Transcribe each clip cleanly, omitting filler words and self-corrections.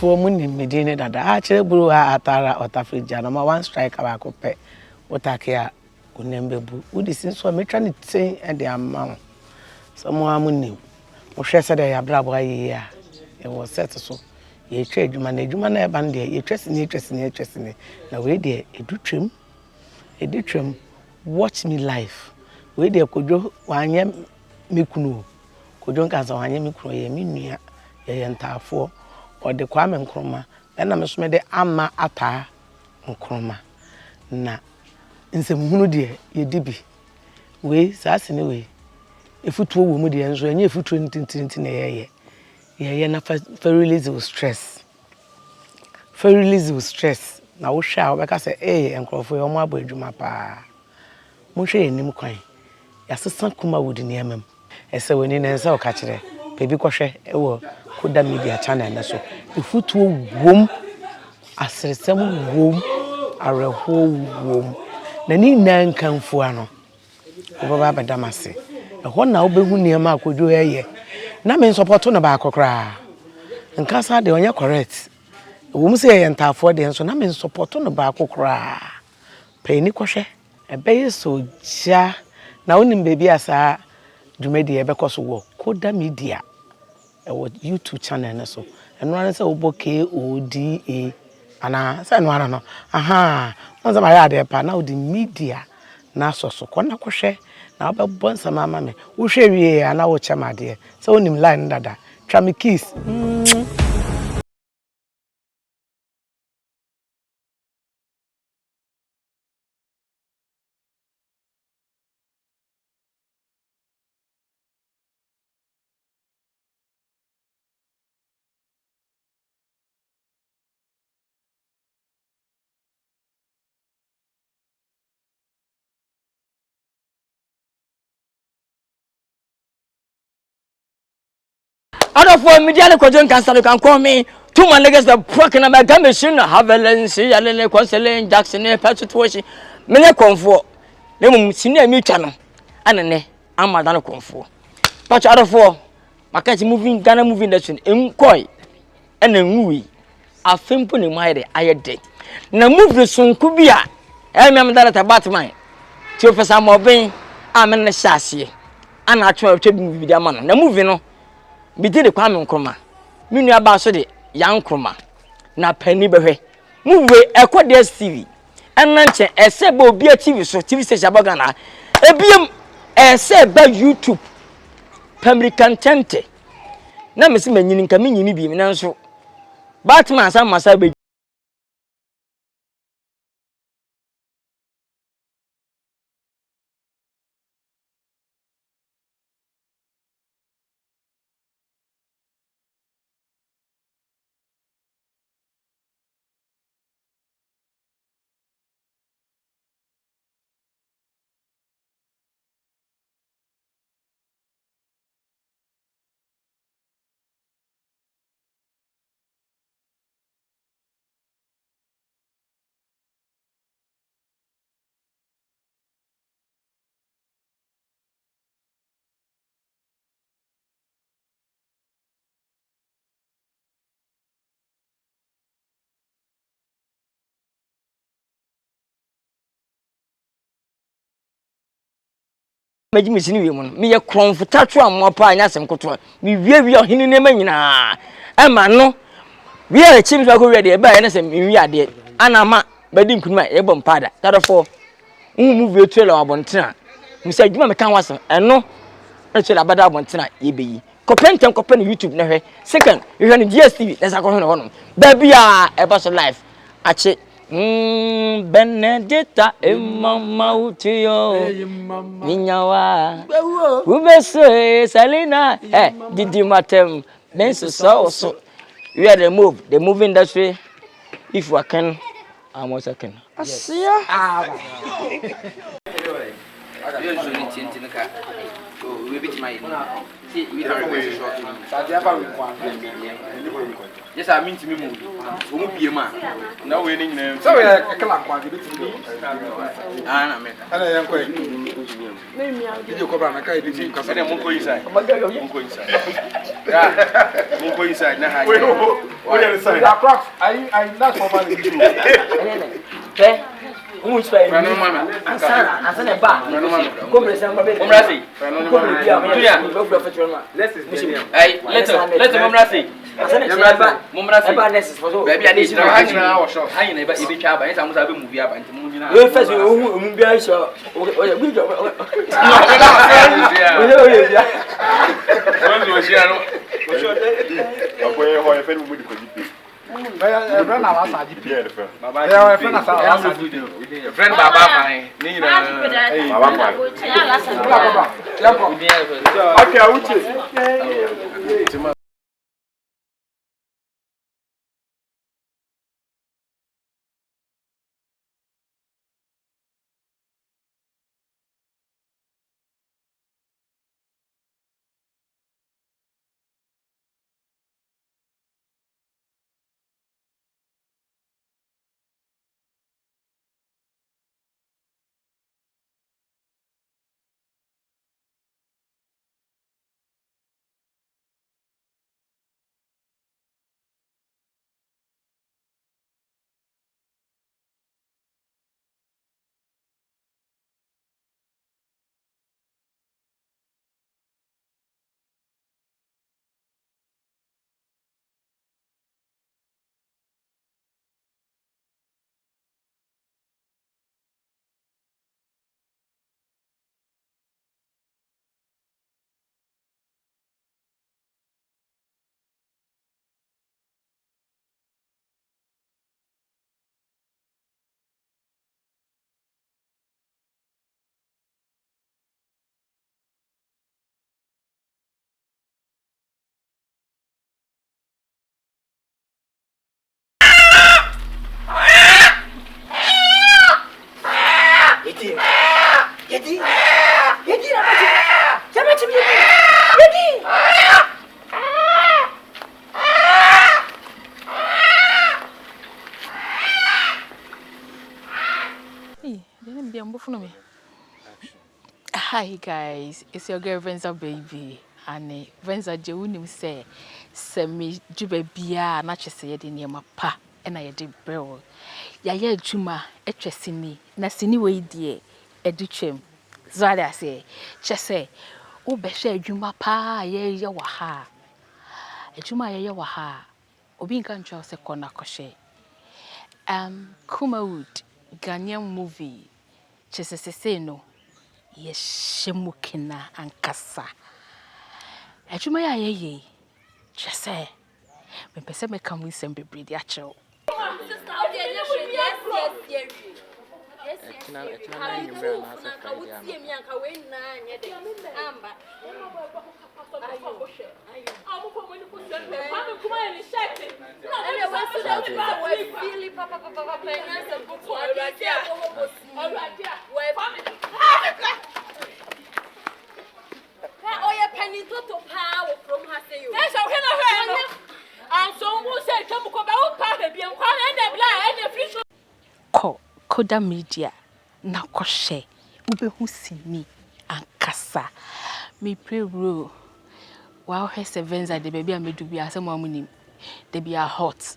for money medine dada actually buru atara otafrija no ma one strike aba ko pe otake onembebu udi sinso me twa ne ten e de amount somo amuni mo hwese de ya brabo ayi ya e wo set so ye twa adwuma na e ban de ye twesini na we de edutwem watch me live we de Kwadwo wanye mekunu Kwadwo Nkansah wanye mekunu ye menua ye ntafo o de Kwame Nkrumah na me so me de ama ata Nkrumah na nsemuhunu de ye dibi we saase ne we efutuo wo mu de enso enye efutuo ntintinti na ye na fa release stress na wo hwa wo beka say enkrofo yo mo abo adwuma pa mo hwe enim kwan ya sesa kuma wudi ne amam ese woni na ensa o ka kire pebi kohwe e wo KODA Media channel na so efutuo wom asresem wom areho wom na ni nan kanfo ano wo ba badamase ho na obehu niam Kwadwo eye na me support no ba akokra Nkansah de onye correct wo mu se ye ntafo de nso na me support no ba akokra pe ni kohwe ebe yeso ja na wonim bebi asa dwumedi ebe koso wo KODA Media e wo YouTube channel na so eno an se obo KODA ana se no ana no aha mo za ma ya de pa na odi media na so kona kohwe na obebo nsama ama me wo hwe wie ana wo chamade se wonim line dada twa me kiss Out of 4 media, Kwadwo Nkansah, you can call me. 2 man niggas the broken about game machine, Havelancy, Alene, Conselin, Jackson, Patchwashing. Many comfort. Lemon, senior new channel. And I'm Madame Comfort. But out of 4, my catch moving, Ghana moving industry, Koi, and then movie. I film putting my day, I had day. Now move the soon could be a. I remember that about mine. Two for some more being, I'm in the chassis. And I try to move with their man. Now moving on. Bi did the Kwame Nkrumah. Me nua ba so de yan Nkrumah. Na pani behwe. Mu we ekode TV. Enna nche ese ba obi TV so TV station aboga na. Ebiem ese ba YouTube. Pamrican tente. Na me se manyini nka me nyini bi me nanso. Batman sa masa be Maji misini wi mu no me ye comfortatu amopa anya sem koto me wie ohini ne manyina e ma no wie a chim so ko wie de e ba ye na sem wi ade ana ma badi nkunuma e bom pada therefore mu vie trailer abontena misa adwuma me kan wasem eno e trailer bada abontena ye beyi kopentem kopen YouTube na hwe second you hwe no DSTV let's go hwe no ba bia e ba so live ache Benedetta mama utiyo minyawa ubeso Selena didi matem benso so we are the movie industry if we can I'm also can asia we bit my see we are going short yes I mean to me move we be ma now we ning name so we kala kwa bi to me na me ana yan ko did you cover na kai bi ka say mo ko inside ya mo ko inside na ha Oh, yeah, sorry. I not for money. Okay. Who is paying? Answer ba. Come present baby. Momrasi. Let's Momrasi. Momrasi. Baby, I need to know how I never even try by some other movie up and movie now. You first who be sure. Oh, we go. Friend Baba fine. Baba. Hi guys, it's your girl Venza baby. And Venza Jewunim say me jube bia na chese ye de niema pa e na ye de brel. Ya ye adwuma etwesini na sini we die edutwem. Zada say chese wo be hwe adwuma pa ye wa ha. Adwuma ye wa ha. Obi nka ntwa se kona kohwe. Kumawood Ghanaian movie chese sese no Yeshemukina Ankasa. Ejuma ya ye. Chese. Me pese me come with some baby dia cho. KODA MEDIA na koshe ubehu sini ankasa me pray bro wow he sevens at the baby and me do be asem amunim they be a hot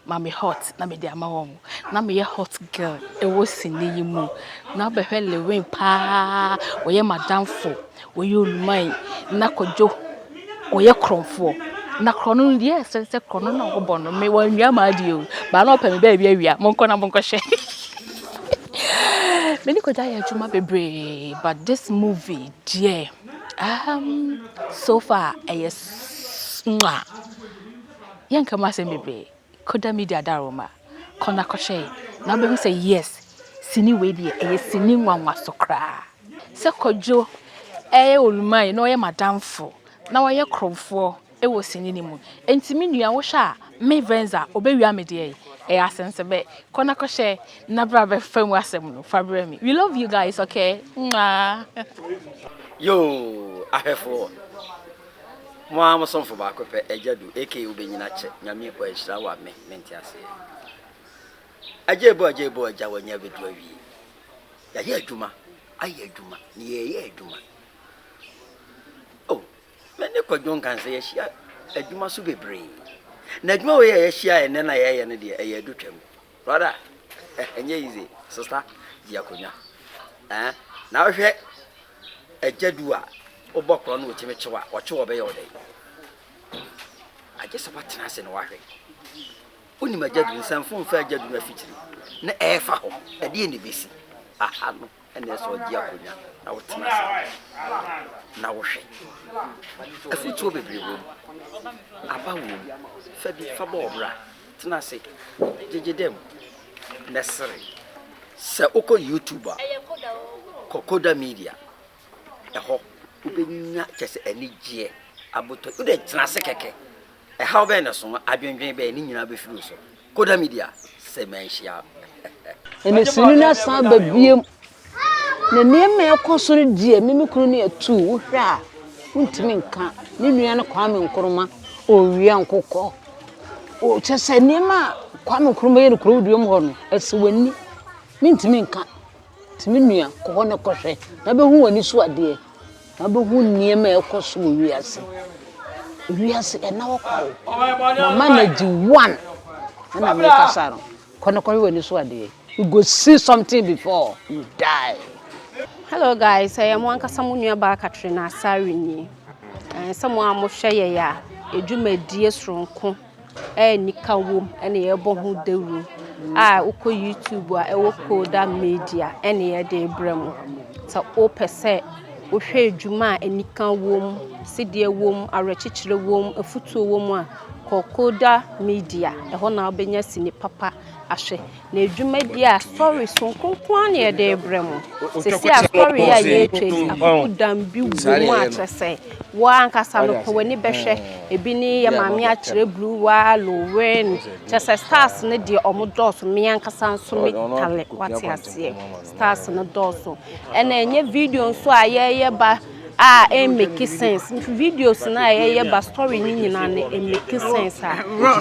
mama hot na me de ama na me hot girl e wo sini yimu na be hwele wen pa wo ye madam fo wo ye olumai na kojo wo ye kromfo na krono die se krono na obo no me wa nwa ma die o ba na opa me ba bia wia monko na monko hye. Many could die to my baby, but this movie, dear, so far, yes, young Kamasa baby, KODA MEDIA Daroma, Kona Koshe, now baby say yes, Sini Wadi, a sini one was so cry. So Kojo, old my no, madam for now I crow for it was sinimu, and Timini, I wish me Venza, obey your media. Sense a bit. Kona koshe na brother fam wasem no fabre me. We love you guys, okay? Mwah. Yo, I have for. Mo am some for back pe ejadu eke obenyina che nyame ko ehira wa me menti ase. Ajebo aja wanya bedu awi. Ya ye aduma, aye aduma, ni ye aduma. Oh, me ne Kwadwo Nkansah ye hia aduma so bebre. Na dwuma we ye hia ene na ye ne de ye adutwam. Brother, enye easy. Sister, diakonya. Na wo hwe ejadu a obokro no ochime chewa, oche wo be ye odai. Agesa patena se no wa hwe. Oni majadu nsanfo mfa ajadu na fitiri. Na efa ho, ede ne besi. Aha no, ene so diakonya. Na wo tena se. Na wo hwe. Afutuo bebre wo. Aba wo. Fa bi fa bo obra. Tena se. Jejedem. Nesere. Se oko YouTuber. KODA Media. Eho. Ubenya chese enije. Aboto. Ude tena se keke. How be na so adwenwen be ni nyina be firu so KODA Media se menhia ene sinu na san ba biem na niema ekoso no die mimi kunu ne atu wo hwe a untimi nka ni nua no Kwame Nkrumah owia nkokọ o chese niema Kwame Nkrumah ye no kuro duom ho no esiwani mintimi nka timi nua kokọ ne kohwe na be hu wani so ade na be hu niema ekoso wo wiase wiase ena wokọ mama na di one na me kasaro kono wani so ade you go see something before you die. Hello guys, I am Wankasa Munua ba Katrina Asari ni. Someone mo hweye ya edwumadie sronko nika wom ene ye bo hu dawru uko YouTube a ewo KODA Media ene ye de bremu ta opese wo hwe edwuma enika wom sidie wom arechichire wom afutuo wom a KODA Media eho na obenya sini papa ahwe na edwumadie a story sonkonkwan na ye de bremu sisi a story ya ye twe akudam bi wo a trese wa nkasa no ko wani behwe ebi ni ya mame a kire blue wa lowen trese stars ne de omodos me nkasa nso me tale wati ase stars no doso ena enye video nso a ye ba make sense videos na ye ba story ni nyina na make sense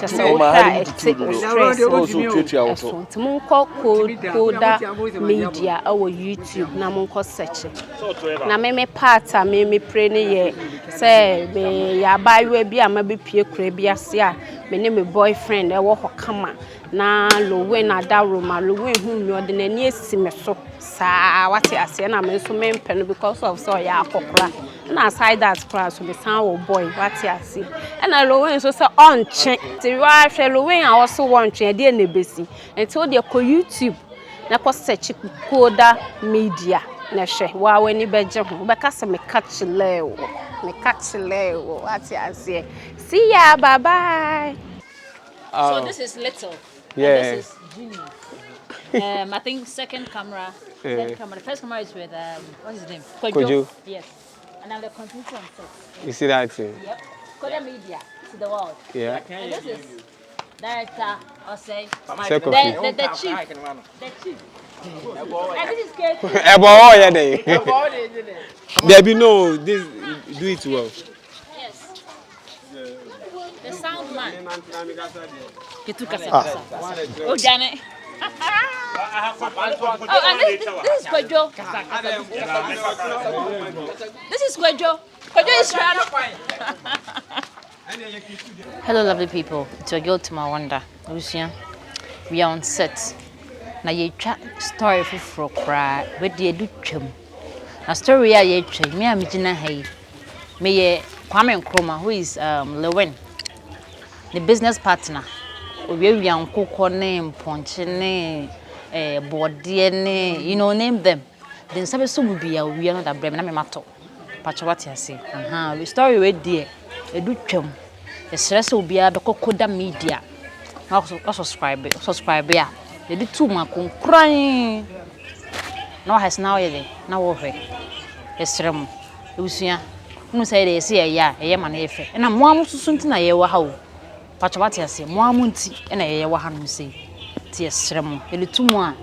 just o ta stress so timunko KODA Media our YouTube na munko search na me part a me pray ne ye say be ya bayo bi ama be pie kura bi ase a me ne me boyfriend e wo hokama na lowe na da roma lowe hu mi ode na ni esi me so sa wati ase na me so me mpeno because of so ya akokra na aside that class so be san boy wati ase na lowe so say onche ti wa hwe lowe a wo so wonche de na besi enti o de ko YouTube na ko search KODA Media na hwe wa wani beje ho be ka se me catch lewo wati ase see ya bye bye. So this is little. Yeah. And this is Junior. I think second camera. Third camera. The first camera is with what's his name? Kwadwo. Yes. And I'm the continuity on set. You see that thing? Yep. KODA Media to the world. Yeah. And this is director or say the chief. The chief. And this is Kate. Oh yeah, there. Baby, no, this do it well. Yes. The sound man. Oh, Janet. Oh, and this is Kwadwo. This is Kwadwo. Kwadwo is Hello, lovely people. It's your girl Timawanda. Lucia. We are on set. Now you chat story for cry. Where do you do chum? A story I ye train. Me am Jina Hay. Me Kwame Nkrumah, who is Lewin, the business partner. We young cook name, ponchine, body, you know, name them. Then some will be a we are not a bremen matter. Patchawati, I say. The story with dear, a do chum. The stress will be a KODA Media. Also subscribe, yeah. They did 2 months crying. No has now yet, now over. It's Remo, Lucia. Who say they say, yeah, a man, and I'm one something I ever how. Patchawati, I say, Moamunti, and I ever had say. Tears Remo, a little more.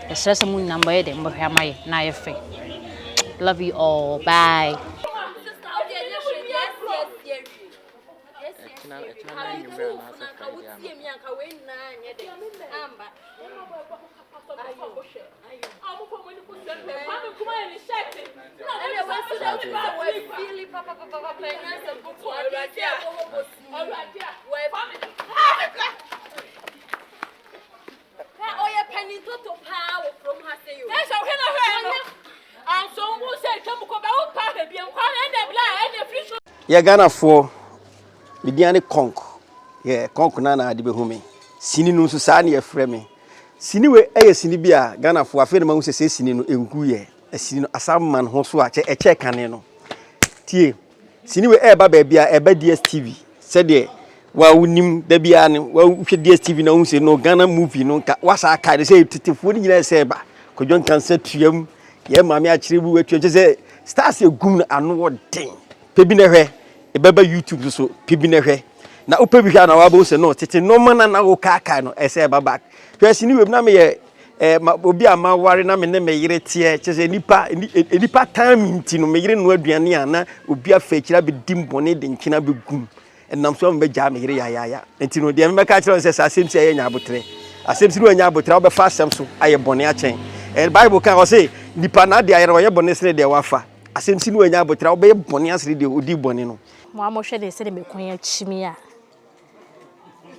The stress moon number 8 and my knife. Love you all. Bye. Papa, Yeah, Ghana for Midiani Conk. Yeah, Conk Nana de Behume. Sini no Susani a frame. Sini we a sinibia, Ghana for a friend among say Sini in Guye, a sin a some man who swatch a check caneno. Tie, Sini we a baby a bad DSTV. Said ye, well, we nim the Bian, well, DSTV no say no Ghana movie, no, what's our kind of say to 40 years, Seba. Kwadwo Nkansah tuam ye mame akire bu watu je say stars egum anu wodin pebi na hwe e beba YouTube so pebi na hwe na opa bi hwa na wabo se no tete no mana na wo kaka no e say baba hwe sini wem na me ye obi ama ware na me ne me yire tie che say nipa time nti no me yire no aduane ana obi afa kira be dimbone de nkina be gum enam so me ja me yire ya nti no de me ka kira say asem ti anya abotre asem ti no anya abotre wo be fa asem so aye bone a chen the Bible can say nipa na de ayere woye bone sere de wafa asem si no anya abotra wo be bone asere de odi bone no mo amohwe de sere me kwan achimi a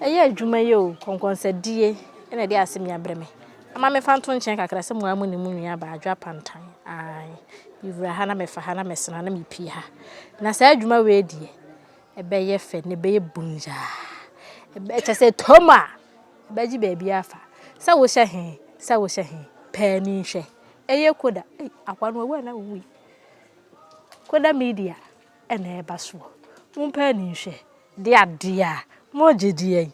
eye adwuma ye o konkonsadie ena de asem ya breme ama me fanto nchen kakra se mo amu ne mu nua ba adwa pantan ai bivra ha na me fa ha na me sena na me pi ha na sa adwuma we die ebe ye fe ne be ye bunja ebe chese toma ebe ji ba bia afa sa wo hye he Penny she. Eye koda. Akwa no we na wi. Koda media ena e baso. Mun penny she. Dia mo gidie.